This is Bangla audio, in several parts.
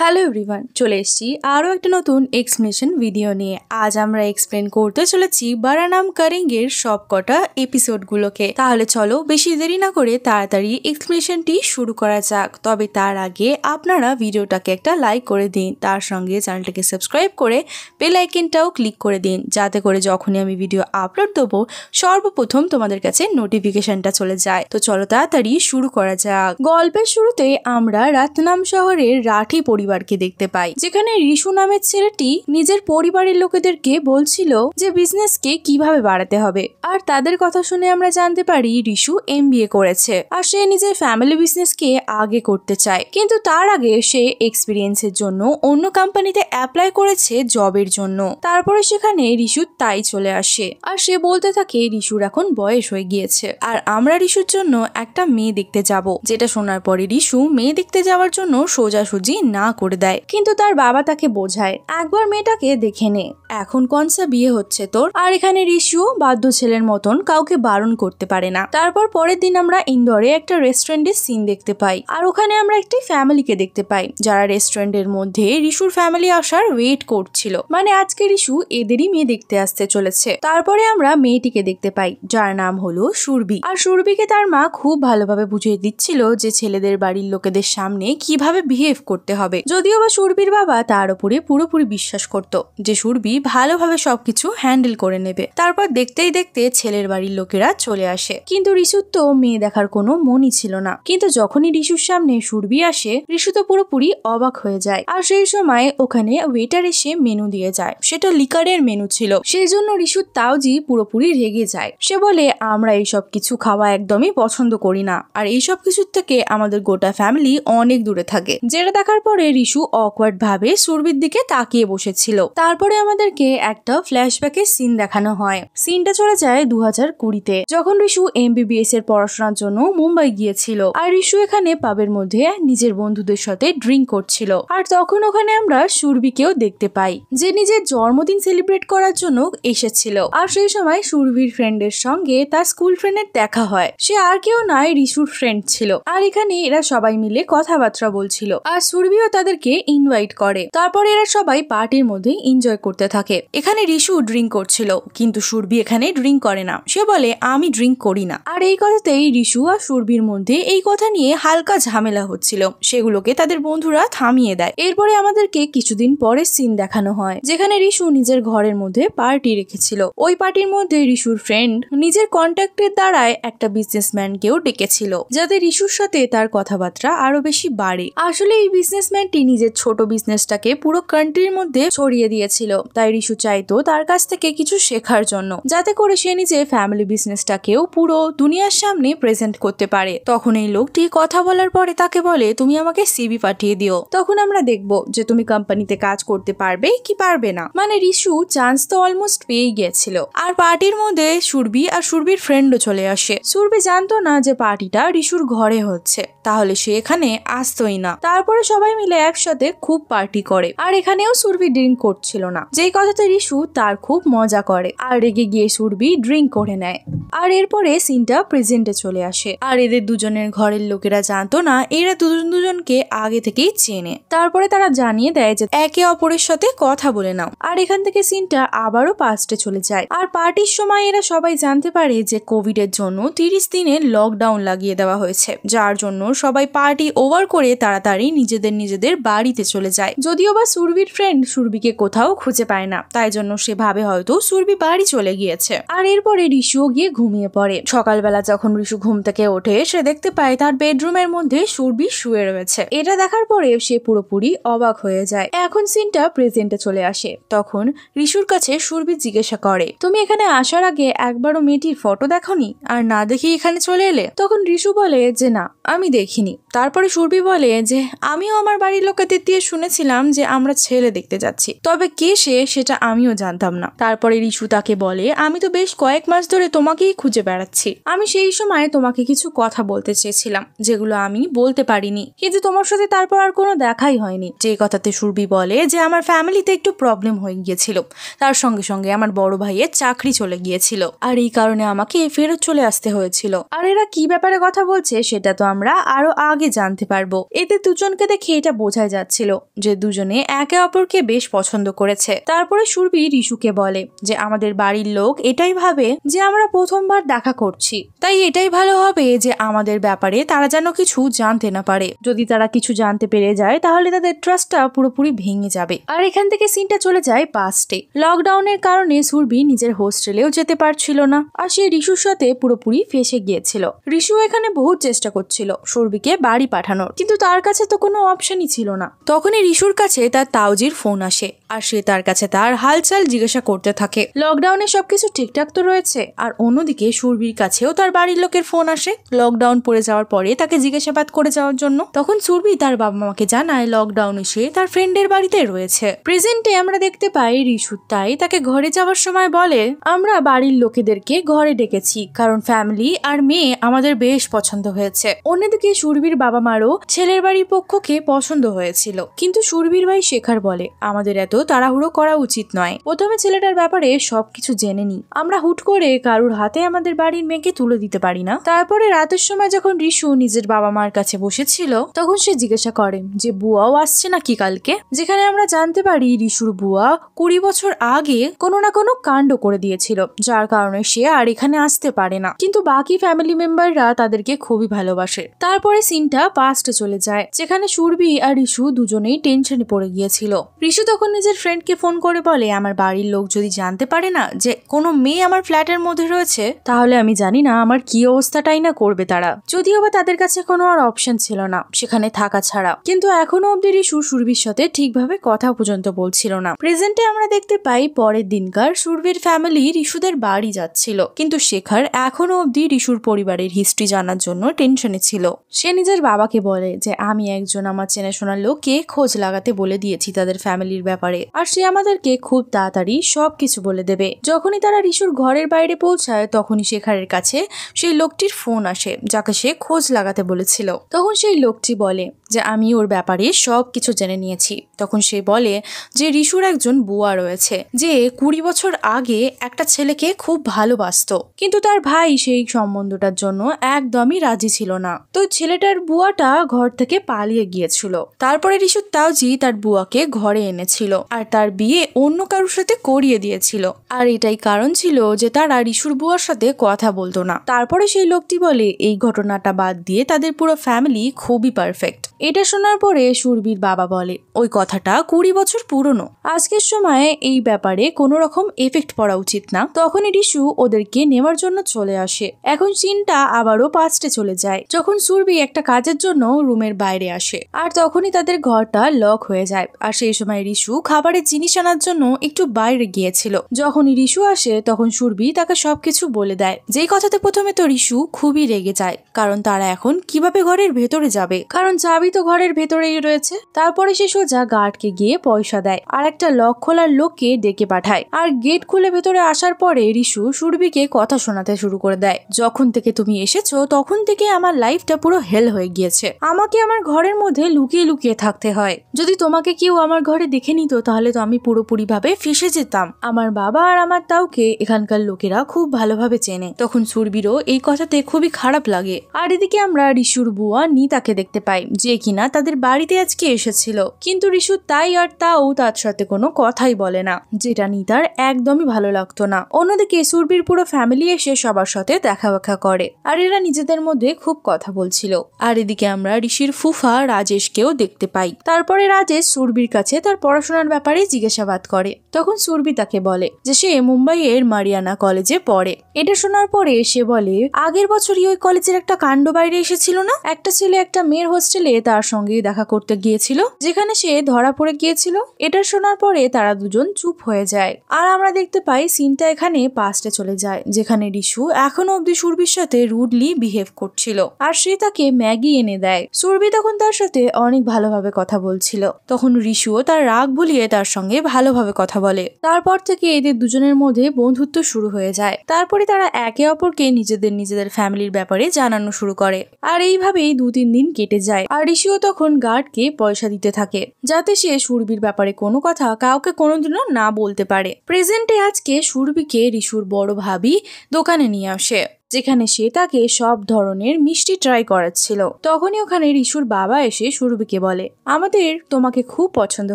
হ্যালো এভরিওয়ান, চলে এসেছি আরও একটা নতুন এক্সপ্লেনেশন ভিডিও নিয়ে। আজ আমরা এক্সপ্লেন করতে চলেছি বারানাম কারেঙ্গের সব কটা এপিসোডগুলোকে। তাহলে চলো বেশি দেরি না করে তাড়াতাড়ি এক্সপ্লেনেশনটি শুরু করা যাক। তবে তার আগে আপনারা ভিডিওটাকে একটা লাইক করে দিন, তার সঙ্গে চ্যানেলটাকে সাবস্ক্রাইব করে বেল আইকনটাও ক্লিক করে দিন, যাতে করে যখনই আমি ভিডিও আপলোড দেবো সর্বপ্রথম তোমাদের কাছে নোটিফিকেশনটা চলে যায়। তো চলো তাড়াতাড়ি শুরু করা যাক। গল্পের শুরুতে আমরা রাতনাম শহরের রাঠি পরিবারকে দেখতে পাই, যেখানে রিশু নামের ছেলেটি নিজের পরিবারের লোকেদেরকে বলছিল যে বিজনেসকে কিভাবে বাড়াতে হবে। আর তাদের কথা শুনে আমরা জানতে পারি রিশু MBA করেছে আর সে নিজের ফ্যামিলি বিজনেসকে আগে করতে চায়, কিন্তু তার আগে সে এক্সপিরিয়েন্সের জন্য অন্য কোম্পানিতে অ্যাপ্লাই করেছে জবের জন্য। তারপরে সেখানে রিশু তাই চলে আসে আর সে বলতে থাকে রিশুর এখন বয়স হয়ে গিয়েছে আর আমরা রিশুর জন্য একটা মেয়ে দেখতে যাব। যেটা শোনার পরে রিশু মেয়ে দেখতে যাওয়ার জন্য সোজাসুজি না করে দেয়, কিন্তু তার বাবা তাকে বোঝায় একবার মেয়েটাকে দেখে নে, এখন কনসা বিয়ে হচ্ছে তোর। আর এখানে রিশু বাধ্য ছেলের মতন কাউকে বারণ করতে পারে না। তারপর পরের দিন আমরা ইন্দোরে একটা রেস্টুরেন্টের সিন দেখতে পাই আর ওখানে আমরা একটি ফ্যামিলিকে দেখতে পাই যারা রেস্টুরেন্টের মধ্যে রিশুর ফ্যামিলি আসার ওয়েট করছিল, মানে আজকে রিশু এদেরই মেয়ে দেখতে আসতে চলেছে। তারপরে আমরা মেয়েটিকে দেখতে পাই যার নাম হলো সুরভি। আর সুরভিকে তার মা খুব ভালোভাবে বুঝিয়ে দিচ্ছিল যে ছেলেদের বাড়ির লোকেদের সামনে কিভাবে বিহেভ করতে হবে। যদিও বা সুরভির বাবা তার উপরে পুরোপুরি বিশ্বাস করত যে সুরভি ভালোভাবে সবকিছু হ্যান্ডেল করে নেবে। তারপর দেখতেই দেখতে ছেলের বাড়ির লোকেরা চলে আসে, কিন্তু রিশুর তো মেয়ে দেখার কোনো মনই ছিল না। কিন্তু যখনই রিশুর সামনে সুরভি আসে রিশু তো পুরোপুরি অবাক হয়ে যায়। আর সেই সময় ওখানে ওয়েটার এসে মেনু দিয়ে যায়, সেটা লিকারের মেনু ছিল। সেই জন্য রিশুর তাওজি পুরোপুরি রেগে যায়। সে বলে আমরা এইসব কিছু খাওয়া একদমই পছন্দ করি না আর এইসব কিছুর থেকে আমাদের গোটা ফ্যামিলি অনেক দূরে থাকে। যেটা দেখার পরে রিশু অকওয়ার্ড ভাবে সুরভির দিকে তাকিয়ে বসেছিল। তারপরে আমাদেরকে একটা ফ্ল্যাশব্যাকের সিন দেখানো হয়। সিনটা চলে যায় 2020-তে, যখন রিশু MBBS এর পড়াশোনার জন্য মুম্বাই গিয়েছিল আর রিশু এখানে পাবের মধ্যে নিজের বন্ধুদের সাথে ড্রিঙ্ক করছিল। আর তখন ওখানে আমরা সুরভিকেও দেখতে পাই যে নিজের জন্মদিন সেলিব্রেট করার জন্য এসেছিল। আর সেই সময় সুরভির ফ্রেন্ডের সঙ্গে তার স্কুল ফ্রেন্ডের দেখা হয়। সে আর কেউ নয় রিশুর ফ্রেন্ড ছিল। আর এখানে এরা সবাই মিলে কথাবার্তা বলছিল আর সুরভিও তাদেরকে ইনভাইট করে। তারপর এরা সবাই পার্টির মধ্যে এনজয় করতে থাকে। এখানে রিশু ড্রিঙ্ক করছিল, কিন্তু সুরভি এখানে ড্রিঙ্ক করে না। সে বলে আমি ড্রিঙ্ক করি না। আর এই কথাতেই রিশু আর সুরভির মধ্যে এই কথা নিয়ে হালকা ঝামেলা হচ্ছিল, সেগুলোকে তাদের বন্ধুরা থামিয়ে দেয়। এরপরে আমাদেরকে কিছুদিন পরে সিন দেখানো হয় যেখানে রিশু নিজের ঘরের মধ্যে পার্টি রেখেছিল। ওই পার্টির মধ্যে রিশুর ফ্রেন্ড নিজের কন্ট্যাক্টের দ্বারায় একটা বিজনেসম্যানকেও ডেকেছিল, যাতে রিশুর সাথে তার কথাবার্তা আরো বেশি বাড়ে। আসলে এই বিজনেসম্যানটি নিজের ছোট বিজনেসটাকে পুরো কান্ট্রির মধ্যে ছড়িয়ে দিয়েছিল, তাই রিশু চাইতো তার কাছ থেকে কিছু শেখার জন্য, যাতে করে সে নিজের ফ্যামিলি বিজনেসটাকেও পুরো দুনিয়ার সামনে প্রেজেন্ট করতে পারে। তখন এই লোকটি কথা বলার পরে তাকে বলে তুমি আমাকে CV পাঠিয়ে দিও, তখন আমরা দেখবো যে তুমি কোম্পানিতে কাজ করতে পারবে কি পারবে না। মানে রিশু চান্স তো অলমোস্ট পেয়ে গিয়েছিল। আর পার্টির মধ্যে সুরভি আর সুরভির ফ্রেন্ডও চলে আসে। সুরভি জানতো না যে পার্টিটা রিশুর ঘরে হচ্ছে, তাহলে সে এখানে আসতোই না। তারপরে সবাই মিলে একসাথে খুব পার্টি করে আর এখানেও সুরভি ড্রিঙ্ক করছিল না, যেই কথাতে রিশু তার খুব মজা করে আর রেগে গিয়ে সুরভি ড্রিঙ্ক করে নেয়। আর এরপরে সিনটা প্রেজেন্টে চলে আসে আর এদের দুজনের ঘরের লোকেরা জানতো না এরা দুজনকে আগে থেকেই চেনে। তারপরে তারা জানিয়ে দেয় যে একে অপরের সাথে কথা বলে নাও। আর এখান থেকে সিনটা আবারও পাস্টে চলে যায়। আর পার্টির সময় এরা সবাই জানতে পারে যে কোভিড এর জন্য 30 দিনের লকডাউন লাগিয়ে দেওয়া হয়েছে, যার জন্য সবাই পার্টি ওভার করে তাড়াতাড়ি নিজেদের বাড়িতে চলে যায়। যদিও বা সুরভির ফ্রেন্ড সুরভিকে কোথাও খুঁজে পায় না, তাই জন্য সে ভাবে হয়তো সুরভি বাড়ি চলে গিয়েছে। আর এরপরে রিশুও গিয়ে ঘুমিয়ে পড়ে। সকালবেলা যখন রিশু ঘুম থেকে ওঠে সে দেখতে পায় তার বেডরুমের মধ্যে সুরভি শুয়ে রয়েছে। এটা দেখার পরে সে পুরোপুরি অবাক হয়ে যায়। এখন সিনটা প্রেজেন্টে চলে আসে। তখন রিশুর কাছে সুরভি জিজ্ঞাসা করে তুমি এখানে আসার আগে একবারও মেয়েটির ফটো দেখোনি আর না দেখি এখানে চলে এলে? তখন রিশু বলে যে না আমি দেখিনি। তারপরে সুরভি বলে যে আমিও আমার বাড়ির লোকেদের দিয়ে শুনেছিলাম যে আমরা ছেলে দেখতে যাচ্ছি, তবে কে সে সেটা আমিও জানতাম না। তারপরে রিশু তাকে বলে আমি তো বেশ কয়েক মাস ধরে তোমাকেই তোমাকেই খুঁজে বেড়াচ্ছি। আমি সেই সময় তোমাকে কিছু কথা বলতে চেয়েছিলাম যেগুলো আমি বলতে পারিনি, কিন্তু তোমার সাথে তারপর আর কোনো দেখাই হয়নি। যে কথাতে সুরভি বলে যে আমার ফ্যামিলিতে একটু প্রবলেম হয়ে গিয়েছিল, তার সঙ্গে সঙ্গে আমার বড় ভাইয়ের চাকরি চলে গিয়েছিল, আর এই কারণে আমাকে ফেরত চলে আসতে হয়েছিল। আর এরা কি ব্যাপারে কথা বলছে সেটা তো আমরা আরো আগে জানতে পারবো। এতে দুজনকে দেখে এটা বোঝাই যাচ্ছিল যে দুজনে একে অপরকে বেশ পছন্দ করেছে। তারপরে সুরভি রিশুকে বলে যে আমাদের বাড়ির লোক এটাই ভাবে যে আমরা প্রথমবার দেখা করছি, তাই এটাই ভালো হবে যে আমাদের ব্যাপারে তারা যেন কিছু জানতে না পারে। যদি তারা কিছু জানতে পেরে যায় তাহলে তাদের ট্রাস্টটা পুরোপুরি ভেঙে যাবে। আর এখান থেকে সিনটা চলে যায় পাস্টে। লকডাউনের কারণে সুরভি নিজের হোস্টেলেও যেতে পারছিল না, আর সে রিশুর সাথে পুরোপুরি ফেসে গিয়েছিল। রিশু এখানে বহুত চেষ্টা করছিল সুরভিকে বাড়ি পাঠানোর, কিন্তু তার কাছে তো কোনো অপশনই ছিল না। তখনই রিশুর কাছে তার তাওজির ফোন আসে, আর সে তার কাছে তার হালচাল জিজ্ঞাসা করতে থাকে। লকডাউনে সবকিছু ঠিকঠাক তো রয়েছে। আর অন্যদিকে সুরভির কাছেও তার বাড়ির লোকের ফোন আসে লকডাউন পড়ে যাওয়ার পরে তাকে জিজ্ঞাসাবাদ করে যাওয়ার জন্য। তখন সুরভি তার বাবা মাকে জানায় লকডাউনে সে তার ফ্রেন্ডের বাড়িতে রয়েছে। প্রেজেন্টে আমরা দেখতে পাই রিশু তাই তাকে ঘরে যাওয়ার সময় বলে আমরা বাড়ির লোকেদেরকে ঘরে ডেকেছি কারণ ফ্যামিলি আর মেয়ে আমাদের বেশ পছন্দ হয়েছে। অন্যদিকে সুরভির বাবা মারও ছেলের বাড়ির পক্ষকে পছন্দ হয়েছিল, কিন্তু সুরভির ভাই শেখর বলে আমাদের এত তাড়াহুড়ো করা উচিত নয়, প্রথমে ছেলেটার ব্যাপারে সবকিছু জেনে নি। আমরা হুট করে কারুর হাতে আমাদের বাড়ির মেয়েকে তুলে দিতে পারি না। তারপরে রাতের সময় যখন রিশু নিজের বাবা মার কাছে বসেছিল তখন সে জিজ্ঞাসা করে যে বুয়াও আসছে নাকি কালকে, যেখানে আমরা জানতে পারি রিশুর বুয়া 20 বছর আগে কোনো না কোনো কাণ্ড করে দিয়েছিল, যার কারণে সে আর এখানে আসতে পারে না। কিন্তু বাকি ফ্যামিলি মেম্বাররা তাদেরকে খুবই ভালোবাসে। তারপরে সিনটা পাস্টে চলে যায়, যেখানে সুরভি আর রিশু দুজনেই টেনশনে পড়ে গিয়েছিল। রিশু তখন নিজের ফ্রেন্ডকে ফোন করে বলে আমার বাড়ির লোক যদি জানতে পারে না যে কোনো মেয়ে আমার ফ্ল্যাটের মধ্যে রয়েছে তাহলে আমি জানি না আমার কি অবস্থাটাই না করবে তারা। যদিও বা তাদের কাছে কোনো আর অপশন ছিল না সেখানে থাকা ছাড়া, কিন্তু এখনো অব্দি রিশু সুরভির সাথে ঠিকভাবে কথা পর্যন্ত বলছিল না। প্রেজেন্টে আমরা দেখতে পাই পরের দিনকার সুরভির ফ্যামিলি রিশুদের বাড়ি যাচ্ছিল, কিন্তু শেখর এখনো অব্দি রিশুর পরিবারের হিস্ট্রি জানার জন্য টেনশনে ছিল। সে নিজের বাবাকে বলে যে আমি একজন আমার চেনাশোনার লোককে খোঁজ লাগাতে বলে দিয়েছি তাদের ফ্যামিলির ব্যাপারে, আর সে আমাদেরকে খুব তাড়াতাড়ি সবকিছু বলে দেবে। যখনই তারা রিশুর ঘরের বাইরে পৌঁছায় তখনই শেখরের কাছে সেই লোকটির ফোন আসে যাকে সে খোঁজ লাগাতে বলেছিল। তখন সেই লোকটি বলে যে আমি ওর ব্যাপারে সবকিছু জেনে নিয়েছি। তখন সে বলে যে রিশুর একজন বুয়া রয়েছে যে 20 বছর আগে একটা ছেলেকে খুব ভালোবাসতো, কিন্তু তার ভাই সেই সম্বন্ধটার জন্য একদমই রাজি ছিল না। তো ছেলেটার বুয়াটা ঘর থেকে পালিয়ে গিয়েছিল। তারপরে রিশু তাওজি তার বুয়াকে ঘরে এনেছিল আর তার বিয়ে অন্য কারোর সাথে করিয়ে দিয়েছিল, আর এটাই কারণ ছিল যে তারা রিশুর বুয়ার সাথে কথা বলতো না। তারপরে সেই লোকটি বলে এই ঘটনাটা বাদ দিয়ে তাদের পুরো ফ্যামিলি খুবই পারফেক্ট। এটা শোনার পরে সুরভির বাবা বলে ওই কথাটা 20 বছর পুরনো, আজকের সময়ে এই ব্যাপারে কোনো রকম এফেক্ট পড়া উচিত না। তখনই রিশু ওদেরকে নেওয়ার জন্য চলে আসে। এখন সিনটা আবারও পাস্টে চলে যায়, যখন সুরভি একটা কাজের জন্য রুমের বাইরে আসে, আর তখনই তাদের ঘরটা লক হয়ে যায়। আর সেই সময় রিশু খাবারের জিনিস আনার জন্য একটু বাইরে গিয়েছিল। যখনই রিশু আসে তখন সুরভি তাকে সবকিছু বলে দেয়, যেই কথাতে প্রথমে তো রিশু খুবই রেগে যায়, কারণ তারা এখন কিভাবে ঘরের ভেতরে যাবে, কারণ চাবি তো ঘরের ভেতরেই রয়েছে। তারপরে সে সোজা গার্ডকে গিয়ে পয়সা দেয় আর একটা লক খোলার লোককে ডেকে পাঠায়। আর গেট খুলে ভেতরে আসার পরে রিশু সুরভিকে কথা শোনাতে শুরু করে দেয়, যখন থেকে তুমি এসেছো তখন থেকে আমার লাইফটা পুরো হেল হয়ে গিয়েছে। আমাকে আমার ঘরের মধ্যে লুকিয়ে লুকিয়ে থাকতে হয়। যদি তোমাকে কেউ আমার ঘরে দেখে নিত তাহলে তো আমি পুরোপুরি ভাবে ফেসে যেতাম। আমার বাবা আর আমার তাওকে এখানকার লোকেরা খুব ভালোভাবে চেনে। তখন সুরভিরও এই কথাতে খুবই খারাপ লাগে। আর এদিকে আমরা রিশুর বুয়া নিতাকে দেখতে পাই, যে কিনা তাদের বাড়িতে আজকে এসেছিল, কিন্তু রিশু তাই আর তাও তার সাথে কোনো কথাই বলে না, যেটা নিতার একদমই ভালো লাগতো না। অন্যদিকে সুরভির পুরো ফ্যামিলি এসে সবার সাথে দেখা করে, আর এরা নিজেদের মধ্যে খুব কথা বলছিল। আর এদিকে আমরা ঋষির ফুফা রাজেশকেও দেখতে পাই। তারপরে রাজেশ সুরভির কাছে তার পড়াশোনার ব্যাপারে জিজ্ঞাসাবাদ করে। তখন সুরভি তাকে বলে যে সে মুম্বাইয়ের মারিয়ানা কলেজে পড়ে। এটা শোনার পরে সে বলে আগের বছরই ওই কলেজের একটা কাণ্ড বাইরে এসেছিল না, একটা ছেলে একটা মেয়ের হোস্টেলে তার সঙ্গে দেখা করতে গিয়েছিল, যেখানে সে ধরা পড়ে গিয়েছিল। এটা শোনার পরে তারা দুজন চুপ হয়ে যায়। আর আমরা দেখতে পাই সিনটা এখানে পাস্টে চলে যায়, যেখানে রিশু এখনো অব্দি সুরভির সাথে রুডলি বিহেভ করছিল, আর সে তাকে ম্যাগি এনে দেয়। সুরভি তখন তার সাথে অনেক ভালোভাবে কথা বলছিল। তখন রিশুও তার রাগ ভুলিয়ে তার সঙ্গে ভালোভাবে কথা বলে। তারপর থেকে এদের দুজনের মধ্যে বন্ধুত্ব শুরু হয়ে যায়। তারপরে তারপরে তারা একে অপরকে নিজেদের ফ্যামিলির ব্যাপারে জানানো শুরু করে। আর এইভাবেই 2-3 দিন কেটে যায়। আর ঋষিও তখন গার্ডকে পয়সা দিতে থাকে যাতে সে সুরভির ব্যাপারে কোনো কথা কাউকে কোনোদিনও না বলতে পারে। প্রেজেন্টে আজকে সুরভিকে ঋষুর বড় ভাবি দোকানে নিয়ে আসে, যেখানে সে তাকে সব ধরনের মিষ্টি ট্রাই করাচ্ছিল। তখনই ওখানে ঋষুর বাবা এসে সুরভিকে বলে, আমাদের তোমাকে খুব পছন্দ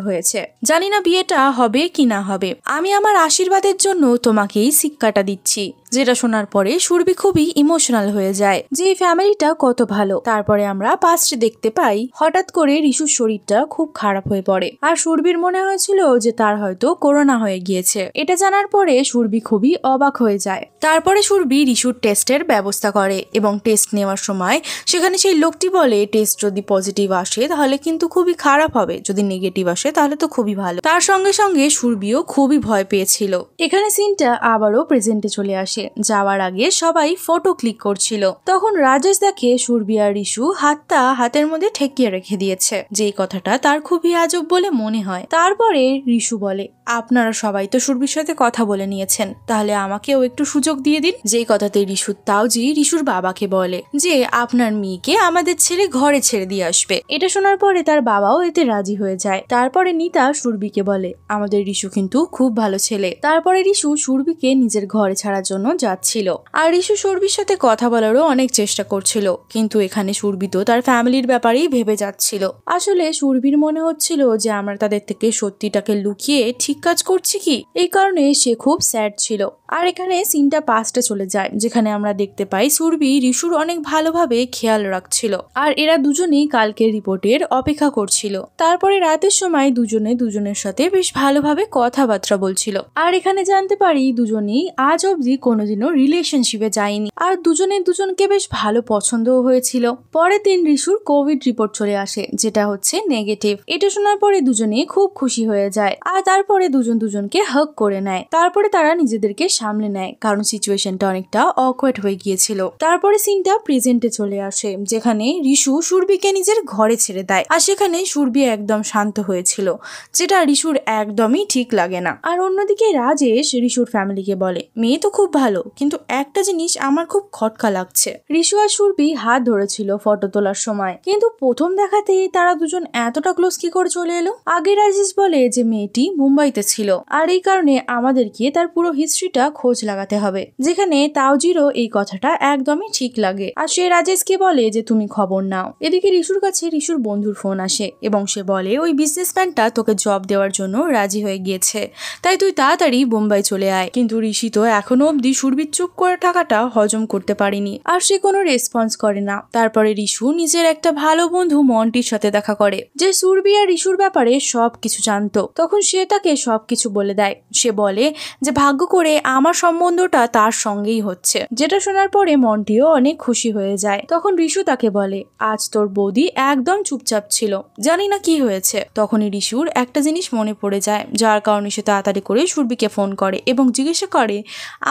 হয়েছে, জানি না বিয়েটা হবে কি না হবে, আমি আমার আশীর্বাদের জন্য তোমাকেই সিক্কাটা দিচ্ছি। যেটা শোনার পরে সুরভি খুবই ইমোশনাল হয়ে যায় যে এই ফ্যামিলিটা কত ভালো। তারপরে আমরা পাস্টে দেখতে পাই হঠাৎ করে ঋষুর শরীরটা খুব খারাপ হয়ে পড়ে আর সুরভির মনে হয়েছিল যে তার হয়তো করোনা হয়ে গিয়েছে। এটা জানার পরে সুরভি খুবই অবাক হয়ে যায়। তারপরে সুরভি ঋষুর টেস্টের ব্যবস্থা করে এবং টেস্ট নেওয়ার সময় সেখানে সেই লোকটি বলে টেস্ট যদি পজিটিভ আসে তাহলে কিন্তু খুবই খারাপ হবে, যদি নেগেটিভ আসে তাহলে তো খুবই ভালো। তার সঙ্গে সঙ্গে সুরভিও খুবই ভয় পেয়েছিল। এখানে সিনটা আবারও প্রেজেন্টে চলে আসে। যাওয়ার আগে সবাই ফটো ক্লিক করছিল। তখন রাজেশ দেখে সুরভি আর ঋষু হাতের মধ্যে ঠেকিয়ে রেখে দিয়েছে, যেই কথাটা তার খুবই আজব বলে মনে হয়। তারপরে ঋষু বলে, আপনারা সবাই তো সুরভির সাথে কথা বলে নিয়েছেন, তাহলে আমাকেও একটু সুযোগ দিয়ে দিন। যেই কথাতে ঋষুর তাওজি ঋষুর বাবাকে বলে যে আপনার মেয়েকে আমাদের ছেড়ে ঘরে ছেড়ে দিয়ে আসবে। এটা শোনার পরে তার বাবাও এতে রাজি হয়ে যায়। তারপরে নিতা সুরভিকে বলে, আমাদের ঋষু কিন্তু খুব ভালো ছেলে। তারপরে ঋষু সুরভিকে নিজের ঘরে ছাড়ার জন্য যাচ্ছিল আর ঋষু সুরভির সাথে কথা বলারও অনেক চেষ্টা করছিল, কিন্তু এখানে সুরভি তো তার ফ্যামিলির ব্যাপারেই ভেবে যাচ্ছিল। আসলে সুরভির মনে হচ্ছিল যে আমরা তাদের থেকে সত্যিটাকে লুকিয়ে ঠিক কাজ করছি কি, এই কারণে সে খুব স্যাড ছিল। আর এখানে সিনটা পাস্টে চলে যায়, যেখানে আমরা দেখতে পাই সুরভি ঋষুর অনেক ভালোভাবে খেয়াল রাখছিল আর এরা দুজনেই কালকের রিপোর্টের অপেক্ষা করছিল। তারপরে রাতের সময় দুজনে দুজনের সাথে বেশ ভালোভাবে কথাবার্তা বলছিল। আর এখানে জানতে পারি দুজনেই আজ অবধি কোনোদিনও রিলেশনশিপে যায়নি আর দুজনে দুজনকে বেশ ভালো পছন্দও হয়েছিল। পরের দিন ঋষুর কোভিড রিপোর্ট চলে আসে, যেটা হচ্ছে নেগেটিভ। এটা শোনার পরে দুজনেই খুব খুশি হয়ে যায় আর তারপরে দুজন দুজনকে হাগ করে নেয়। তারপরে তারা নিজেদেরকে সামলে নেয় কারণ সিচুয়েশনটা অনেকটা অকওয়ার্ড হয়ে গিয়েছিল। তারপরে সিনটা প্রেজেন্টে চলে আসে, যেখানে ঋষু সুরভিকে নিজের ঘরে ছেড়ে দেয় আর সেখানে সুরভি একদম শান্ত হয়েছিল, যেটা ঋষুর একদমই ঠিক লাগে না। আর অন্যদিকে রাজেশ ঋষুর ফ্যামিলিকে বলে, মেয়ে তো খুব ভালো, কিন্তু একটা জিনিস আমার খুব খটকা লাগছে। ঋষু আর সুরভি হাত ধরেছিল ফটো তোলার সময়, কিন্তু প্রথম দেখাতেই তারা দুজন এতটা ক্লোজ কি করে চলে এলো? আগে রাজেশ বলে যে মেয়েটি মুম্বাইতে ছিল আর এই কারণে আমাদেরকে তার পুরো হিস্ট্রিটা খোঁজ লাগাতে হবে, যেখানে তাওজিরও এই কথাটা একদমই ঠিক লাগে আর সে রাজেশকে বলে যে তুমি খবর নাও। এদিকে ঋষুর কাছে ঋষুর বন্ধুর ফোন আসে এবং সে বলে ওই বিজনেসম্যানটা তোকে জব দেওয়ার জন্য রাজি হয়ে গিয়েছে, তাই তুই তাড়াতাড়ি বোম্বাই চলে আয়। কিন্তু ঋষি তো এখনো অব্দি সুরভির চুপ করে থাকাটা হজম করতে পারেনি আর সে কোনো রেসপন্স করে না। তারপরে ঋষু নিজের একটা ভালো বন্ধু মন্টির সাথে দেখা করে, যে সুরভি আর ঋষুর ব্যাপারে সবকিছু জানতো। তখন সে তাকে সবকিছু বলে দেয়। সে বলে যে ভাগ্য করে আমার সম্বন্ধটা তার সঙ্গেই হচ্ছে, যেটা শোনার পরে মন্টিও অনেক খুশি হয়ে যায়। তখন ঋষু তাকে বলে, আজ তোর বৌদি একদম চুপচাপ ছিল, জানি না কি হয়েছে। তখনই ঋষুর একটা জিনিস মনে পড়ে যায়, যার কারণে সে তাড়াতাড়ি করে সুরভিকে ফোন করে এবং জিজ্ঞাসা করে,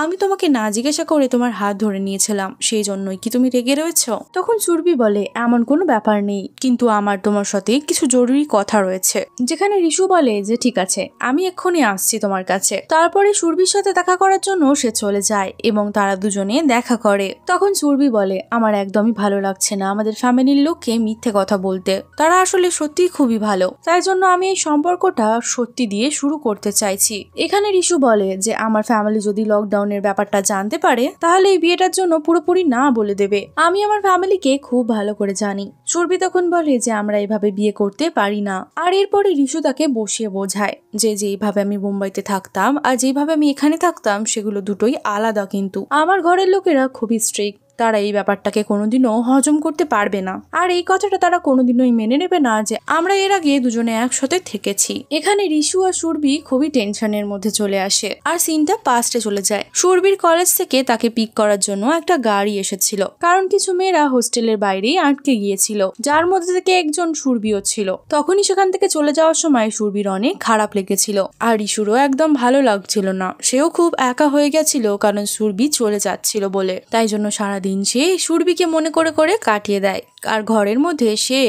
আমি তোমাকে না জিজ্ঞাসা করে তোমার হাত ধরে নিয়েছিলাম, সেই জন্যই কি তুমি রেগে রয়েছ? তখন সুরভি বলে, এমন কোনো ব্যাপার নেই, কিন্তু আমার তোমার সাথে কিছু জরুরি কথা রয়েছে। যেখানে ঋষু বলে যে ঠিক আছে, আমি এক্ষুনি আসছি তোমার কাছে। তারপরে সুরভির সাথে দেখা করার জন্য সে চলে যায় এবং তারা দুজনে দেখা করে। তখন সুরভি বলে, আমার একদমই ভালো লাগছে না আমাদের ফ্যামিলির লোককে মিথ্যে কথা বলতে, তারা আসলে সত্যিই খুবই ভালো, তাই জন্য আমি এই সম্পর্কটা সত্যি দিয়ে শুরু করতে চাইছি। এখানে ঋষু বলে যে আমার ফ্যামিলি যদি লকডাউনের ব্যাপারটা জানতে পারে তাহলে এই বিয়েটার জন্য পুরোপুরি না বলে দেবে, আমি আমার ফ্যামিলিকে খুব ভালো করে জানি। সুরভি তখন বলে যে আমরা এভাবে বিয়ে করতে পারি না। আর এরপরে ঋষু তাকে বসিয়ে বোঝায় যে যেইভাবে আমি মুম্বাইতে থাকতাম আর যেইভাবে আমি এখানে থাকতাম সেগুলো দুটোই আলাদা, কিন্তু আমার ঘরের লোকেরা খুবই স্ট্রিক্ট, তারা এই ব্যাপারটাকে কোনোদিনও হজম করতে পারবে না আর এই কথাটা তারা কোনোদিনই মেনে নেবে না যে আমরা এর আগে দুজনে একসাথে থেকেছি। এখানে ঋষু আর সুরভি খুবই টেনশনের মধ্যে চলে আসে আর সিনটা পাস্টে চলে যায়। সুরভির কলেজ থেকে তাকে পিক করার জন্য একটা গাড়ি এসেছিল, কারণ কিছু মেয়েরা হোস্টেলের বাইরেই আটকে গিয়েছিল, যার মধ্যে থেকে একজন সুরভিও ছিল। তখনই সেখান থেকে চলে যাওয়ার সময় সুরভির অনেক খারাপ লেগেছিল আর ঋষুরও একদম ভালো লাগছিল না, সেও খুব একা হয়ে গেছিল কারণ সুরভি চলে যাচ্ছিল বলে। তাই জন্য সারা সারাদিন সে সুরভিকে মনে করে করে কাটিয়ে দেয়। আর ঘরের মধ্যে সে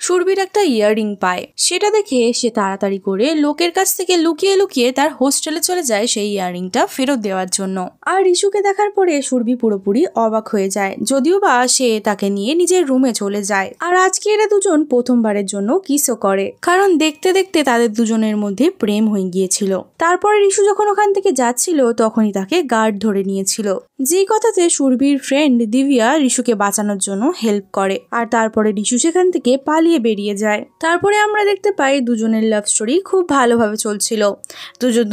সুরভির একটা ইয়াররিং পায়, সেটা দেখে সে তাড়াতাড়ি করে লোকের কাছ থেকে লুকিয়ে লুকিয়ে তার হোস্টেলে চলে যায় সেই ইয়াররিংটা ফেরত দেওয়ার জন্য। আর রিশুকে দেখার পরে সুরভি পুরোপুরি অবাক হয়ে যায়, যদিও বা সে তাকে নিয়ে নিজের রুমে চলে যায়। আর আজকে এরা দুজন প্রথমবারের জন্য কিসও করে, কারণ দেখতে দেখতে তাদের দুজনের মধ্যে প্রেম হয়ে গিয়েছিল। তারপরে রিশু যখন ওখান থেকে যাচ্ছিল তখনই তাকে গার্ড ধরে নিয়েছিল, যেই কথাতে সুরভির ফ্রেন্ড দিব্যা রিশুকে বাঁচানোর জন্য হেল্প করে। আর তারপরে রিশু সেখান থেকে পালিয়ে বেরিয়ে যায়। তারপরে আমরা দেখতে পাই দুজনের লাভ স্টোরি খুব ভালোভাবে চলছিল,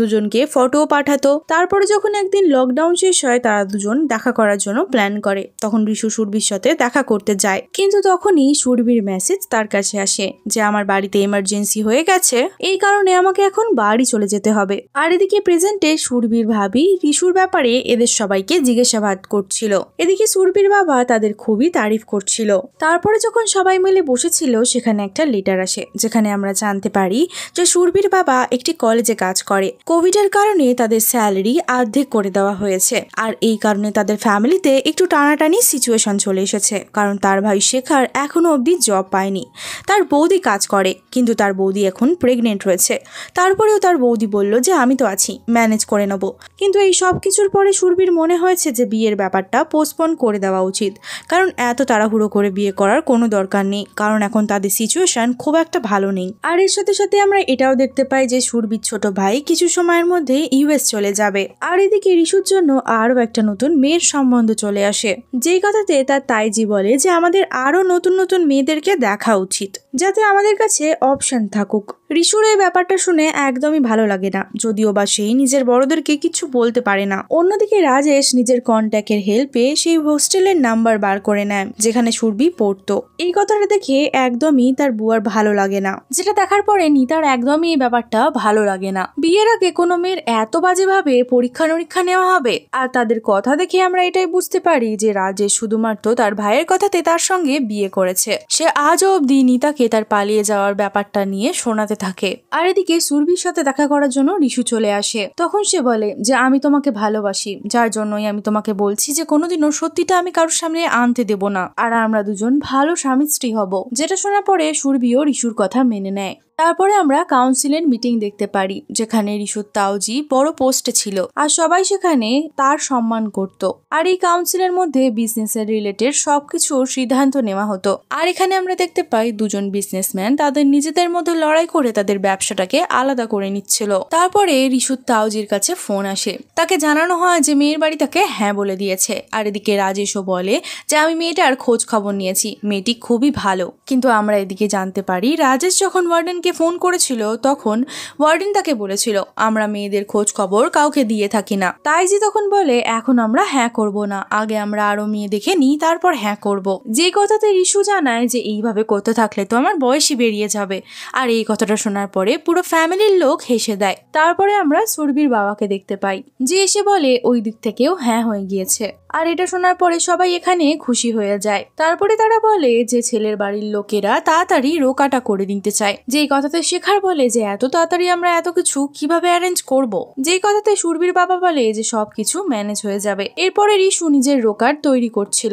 দুজনকে ফটোও পাঠাতো। তারপরে যখন একদিন লকডাউন শেষ হয় তারা দুজন দেখা করার জন্য প্ল্যান করে, তখন রিশু সুরভির সাথে দেখা করতে যায়। কিন্তু তখনই সুরভির মেসেজ তার কাছে আসে যে আমার বাড়িতে এমার্জেন্সি হয়ে গেছে, এই কারণে আমাকে এখন বাড়ি চলে যেতে হবে। আর এদিকে প্রেজেন্টে সুরভির ভাবি রিশুর ব্যাপারে এদের সবাইকে জিজ্ঞাসাবাদ করছিল, এদিকে সুরভির বাবা তাদের খুবই তারিফ করছিল। তারপরে যখন সবাই মিলে বসেছিল সেখানে একটা লেটার আসে, যেখানে আমরা জানতে পারি যে সুরভির বাবা একটি কলেজে কাজ করে, কোভিড এর কারণে তাদের স্যালারি অর্ধেক করে দেওয়া হয়েছে। আর এই কারণে তাদের ফ্যামিলিতে একটু টানাটানি সিচুয়েশন চলে এসেছে, কারণ তার ভাই শেখার এখনো অবধি জব পায়নি। তার বৌদি কাজ করে, কিন্তু তার বৌদি এখন প্রেগনেন্ট হয়েছে। তারপরেও তার বৌদি বলল যে আমি তো আছি, ম্যানেজ করে নেব। কিন্তু এই সব কিছুর পরে সুরভির মনে হয়েছে যে বিয়ের ব্যাপারটা পোস্টপোন করে দেওয়া উচিত, কারণ এত তাড়াহুড়ো করে বিয়ে করার কোনো দরকার নেই, কারণ এখন তাদের সিচুয়েশন খুব একটা ভালো নেই। আর এর সাথে সাথে আমরা এটাও দেখতে পাই যে সুরভির ছোট ভাই কিছু সময়ের মধ্যে ইউএস চলে যাবে। আর এদিকে রিশুর জন্য আরো একটা নতুন মেয়ের সম্বন্ধ চলে আসে, যেই কথাতে তার তাইজি বলে যে আমাদের আরো নতুন নতুন মেয়েদেরকে দেখা উচিত, যাতে আমাদের কাছে অপশন থাকুক। রিশুর এই ব্যাপারটা শুনে একদমই ভালো লাগে না, যদিও বা সেই নিজের বড়দেরকে কিছু বলতে পারে না। অন্যদিকে রাজেশ নিজের কন্ট্যাক্টের হেল্পে সেই হোস্টেলের নাম্বার বার করে নেয় যেখানে সুরভি পড়তো। এই কথাটা দেখে একদমই তার বুয়ার ভালো লাগে না, যেটা দেখার পরে নিতার একদমই এই ব্যাপারটা ভালো লাগে না। বিয়ের আগে কোনো মেয়ের এত বাজেভাবে পরীক্ষা নিরীক্ষা নেওয়া হবে। আর তাদের কথা দেখে আমরা এটাই বুঝতে পারি যে রাজেশ শুধুমাত্র তার ভাইয়ের কথাতে তার সঙ্গে বিয়ে করেছে। সে আজও অবধি নিতাকে তার পালিয়ে যাওয়ার ব্যাপারটা নিয়ে শোনাতে থাকে। আর এদিকে সুরভির সাথে দেখা করার জন্য রিশু চলে আসে। তখন সে বলে যে আমি তোমাকে ভালোবাসি, যার জন্যই আমি তোমাকে বলছি যে কোনোদিনও সত্যিটা আমি কারোর সামনে আনতে দেব না, আর আমরা দুজন ভালো স্বামী স্ত্রী হব। যেটা শোনার পরে সুরভিও রিশুর কথা মেনে নেয়। তারপরে আমরা কাউন্সিলের মিটিং দেখতে পারি, যেখানে রিশুর তাওজি বড় পোস্টে ছিল আর সবাই সেখানে তার সম্মান করত। আর এই কাউন্সিলের মধ্যে বিজনেসের রিলেটেড সবকিছুর সিদ্ধান্ত নেওয়া হতো। আর এখানে আমরা দেখতে পাই দুজন বিজনেসম্যান তাদের নিজেদের মধ্যে লড়াই করে তাদের ব্যবসাটাকে আলাদা করে নিচ্ছিল। তারপরে রিশুর তাওজির কাছে ফোন আসে, তাকে জানানো হয় যে মেয়ের বাড়ি তাকে হ্যাঁ বলে দিয়েছে। আর এদিকে রাজেশও বলে যে আমি মেয়েটার খোঁজ খবর নিয়েছি, মেয়েটি খুবই ভালো। কিন্তু আমরা এদিকে জানতে পারি রাজেশ যখন ওয়ার্ডেন ফোন করেছিল তখন ওয়ার্ডেন তাকে বলেছিল আমরা মেয়েদের খোঁজ খবর কাউকে দিয়ে থাকি না। তাইজি তখন বলে এখন আমরা হ্যাঁ করব না, আগে আমরা আরো মেয়ে দেখে নিই তারপর হ্যাঁ করব। যে কথাতে রিশু জানায় যে এইভাবে করতে থাকলে তো আমার বয়সই বেরিয়ে যাবে। আর এই কথাটা শোনার পরে পুরো ফ্যামিলির লোক হেসে দেয়। তারপরে আমরা সুরভির বাবাকে দেখতে পাই, যে এসে বলে ওই দিক থেকেও হ্যাঁ হয়ে গিয়েছে। আর এটা শোনার পরে সবাই এখানে খুশি হয়ে যায়। তারপরে তারা বলে যে ছেলের বাড়ির লোকেরা তাড়াতাড়ি রোকাটা করে দিতে চায়। যেই কথাতে শেখার বলে যে এত তাড়াতাড়ি আমরা এত কিছু কিভাবে অ্যারেঞ্জ করব। যেই কথাতে সুরভির বাবা বলে যে সবকিছু ম্যানেজ হয়ে যাবে। এরপরে রিশু নিজের রোকার তৈরি করছিল।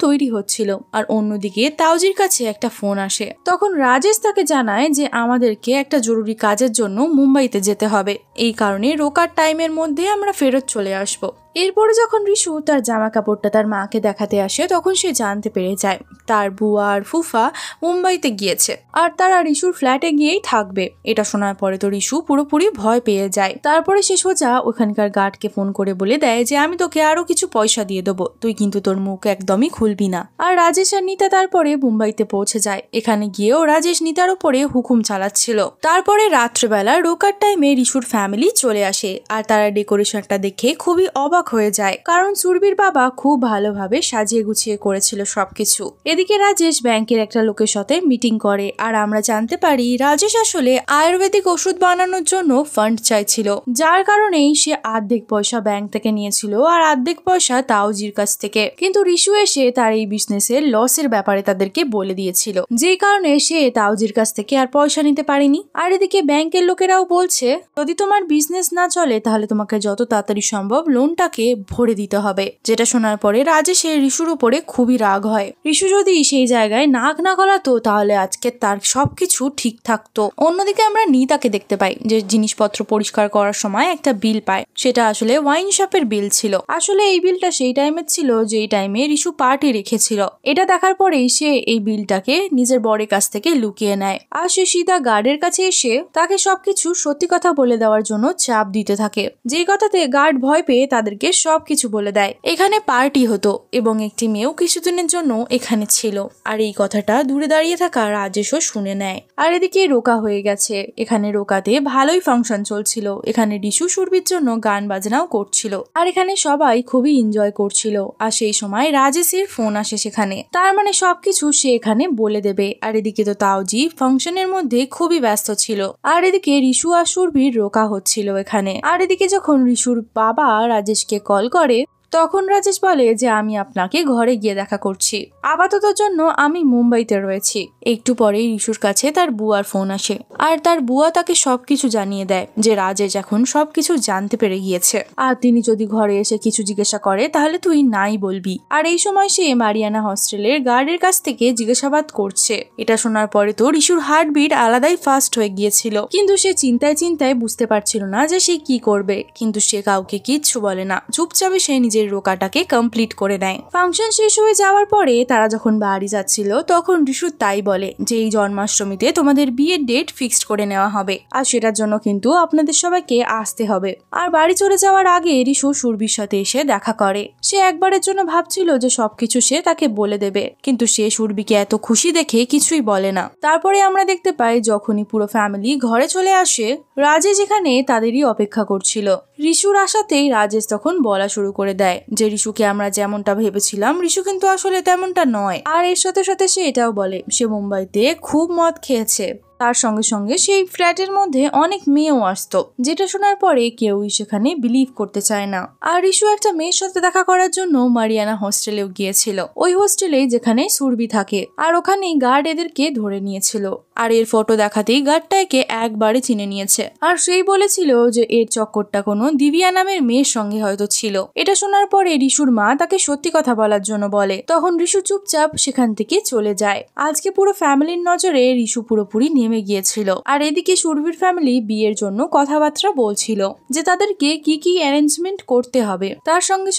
তৈরি হচ্ছিল। আর অন্যদিকে তাওজির কাছে একটা ফোন আসে। তখন রাজেশ তাকে জানায় যে আমাদেরকে একটা জরুরি কাজের জন্য মুম্বাইতে যেতে হবে, এই কারণে রোকার টাইমের মধ্যে আমরা ফেরত চলে আসবো। এরপরে যখন রিশু তার জামা কাপড়টা তার মাকে দেখাতে আসে তখন সে জানতে পেরে যায় তার বুয়া আর ফুফা মুম্বাইতে গিয়েছে আর তারা রিশুর ফ্ল্যাটে গিয়েই থাকবে। এটা শোনার পরে তো রিশু পুরোপুরি ভয় পেয়ে যায়। তারপরে সে সোজা ওখানকার গার্ডকে ফোন করে বলে দেয় যে আমি তোকে আরো কিছু পয়সা দিয়ে দেবো, তুই কিন্তু তোর মুখ একদমই খুলবি না। আর রাজেশ আর নিতা তারপরে মুম্বাইতে পৌঁছে যায়। এখানে গিয়েও রাজেশ নিতার উপরে হুকুম চালাচ্ছিল। তারপরে রাত্রেবেলা রোকার টাইমে রিশুর ফ্যামিলি চলে আসে আর তারা ডেকোরেশনটা দেখে খুবই অবাক হয়ে যায়, কারণ সুরভির বাবা খুব ভালোভাবে সাজিয়ে গুছিয়ে করেছিল সবকিছু। এদিকে রাজেশ ব্যাংকের একটা লোকের সাথে মিটিং করে আর আমরা জানতে পারি রাজেশ আসলে আয়ুর্বেদিক ওষুধ বানানোর জন্য ফান্ড চাইছিল, যার কারণেই সে অর্ধেক পয়সা ব্যাংক থেকে নিয়েছিল আর অর্ধেক পয়সা তাওজির কাছ থেকে। কিন্তু রিশু এসে তার এই বিজনেসের লসের ব্যাপারে তাদেরকে বলে দিয়েছিল, যে কারণে সে তাওজির কাছ থেকে আর পয়সা নিতে পারেনি। আর এদিকে ব্যাংকের লোকেরাও বলছে যদি তোমার বিজনেস না চলে তাহলে তোমাকে যত তাড়াতাড়ি সম্ভব লোনটা তাকে ভরে দিতে হবে। যেটা শোনার পরে রাজেশের রিশুর উপরে খুবই রাগ হয়। রিশু যদি সেই জায়গায় নাক না গলাতো তাহলে আজকে তার সবকিছু ঠিক থাকতো। অন্যদিকে আমরা নিতাকে দেখতে পাই যে জিনিসপত্র পরিষ্কার করার সময় একটা বিল পায়। সেটা আসলে ওয়াইন শপের বিল ছিল। আসলে এই বিলটা সেই টাইমের ছিল যেই টাইমে রিশু পার্টি রেখেছিল। এটা দেখার পরেই সে এই বিলটাকে নিজের বরের কাছ থেকে লুকিয়ে নেয়। আর সে সিধা গার্ডের কাছে এসে তাকে সবকিছু সত্যি কথা বলে দেওয়ার জন্য চাপ দিতে থাকে। যেই কথাতে গার্ড ভয় পেয়ে তাদেরকে সবকিছু বলে দেয়। এখানে পার্টি হতো এবং একটি মেয়েও কিছুদিনের জন্য এখানে ছিল। আর এই কথাটা দূরে দাঁড়িয়ে থাকা রাজেশও শুনে নেয়। আর এদিকে রোকা হয়ে গেছে। এখানে রোকাতে ভালোই ফাংশন চলছিল। এখানে রিশু সুরভির জন্য গান বাজনাও করছিল। আর এখানে সবাই খুবই এনজয় করছিল। আর সেই সময় রাজেশের ফোন আসে সেখানে। তার মানে সবকিছু সে এখানে বলে দেবে। আর এদিকে তো তাওজি ফাংশনের মধ্যে খুবই ব্যস্ত ছিল। আর এদিকে রিশু আর সুরভির রোকা হচ্ছিল এখানে। আর এদিকে যখন রিশুর বাবা রাজেশকে কল করে তখন রাজেশ বলে যে আমি আপনাকে ঘরে গিয়ে দেখা করছি, আপাতত জন্য আমি মুম্বাইতে রয়েছি। একটু পরেই রিশুর কাছে তার বুয়ার ফোন আসে। আর তার বুয়া তাকে সবকিছু জানিয়ে দেয় যে রাজেশ এখন সবকিছু জানতে পেরে গিয়েছে। আর তিনি যদি ঘরে এসে কিছু জিজ্ঞাসা করে তাহলে তুই নাই বলবি। আর এই সময় সে মারিয়ানা হস্টেলের গার্ডের কাছ থেকে জিজ্ঞাসাবাদ করছে। এটা শোনার পরে তো রিশুর হার্টবিট আলাদাই ফাস্ট হয়ে গিয়েছিল। কিন্তু সে চিন্তায় বুঝতে পারছিল না যে সে কি করবে। কিন্তু সে কাউকে কিচ্ছু বলে না, চুপচাপে সে নিজের রোকাটাকে কমপ্লিট করে নেয়। ফাংশন শেষ হয়ে যাওয়ার পরে তারা যখন বাড়ি যাচ্ছিল তখন রিশু তাই বলে যে এই জন্মাষ্টমীতে তোমাদের বিয়ের ডেট ফিক্সড করে নেওয়া হবে। আর সেটার জন্য কিন্তু আপনাদের সবাইকে আসতে হবে। আর বাড়ি চলে যাওয়ার আগে রিশু সুরভির সাথে এসে দেখা করে। সে একবারের জন্য ভাবছিল যে সবকিছু সে তাকে বলে দেবে, কিন্তু সে সুরভিকে এত খুশি দেখে কিছুই বলে না। তারপরে আমরা দেখতে পাই যখনই পুরো ফ্যামিলি ঘরে চলে আসে রাজেশ এখানে তাদেরই অপেক্ষা করছিল। রিশুর আসাতেই রাজেশ তখন বলা শুরু করে দেয় যে রিশুকে আমরা যেমনটা ভেবেছিলাম রিশু কিন্তু আসলে তেমনটা নয়। আর এর সাথে সাথে সে এটাও বলে সে মুম্বাইতে খুব মদ খেয়েছে। তার সঙ্গে সঙ্গে সেই ফ্ল্যাটের মধ্যে অনেক মেয়েও আসতো, যেটা শোনার পরে কেউই সেখানে বিলিভ করতে চায় না। আর রিশু একটা মেয়ের সাথে দেখা করার জন্য মারিয়ানা হোস্টেলেও গিয়েছিল, ওই হোস্টেলে যেখানে সুরভি থাকে। আর ওখানেই গার্ড এদেরকে ধরে নিয়েছিল। আর এর ফটো দেখাতেই গার্ডটা একে একবারে চিনে নিয়েছে। আর সেই বলেছিল যে এর চক্করটা কোনো দিব্যা নামের মেয়ের সঙ্গে হয়তো ছিল। এটা শোনার পরে রিশুর মা তাকে সত্যি কথা বলার জন্য বলে। তখন রিশু চুপচাপ সেখান থেকে চলে যায়। আজকে পুরো ফ্যামিলির নজরে রিশু পুরোপুরি নেমে গিয়েছিল। আর এদিকে সুরভির ফ্যামিলি বিয়ের জন্য কথাবার্তা বলছিল যে তাদেরকে কি কি অ্যারেঞ্জমেন্ট করতে হবে। তার সঙ্গে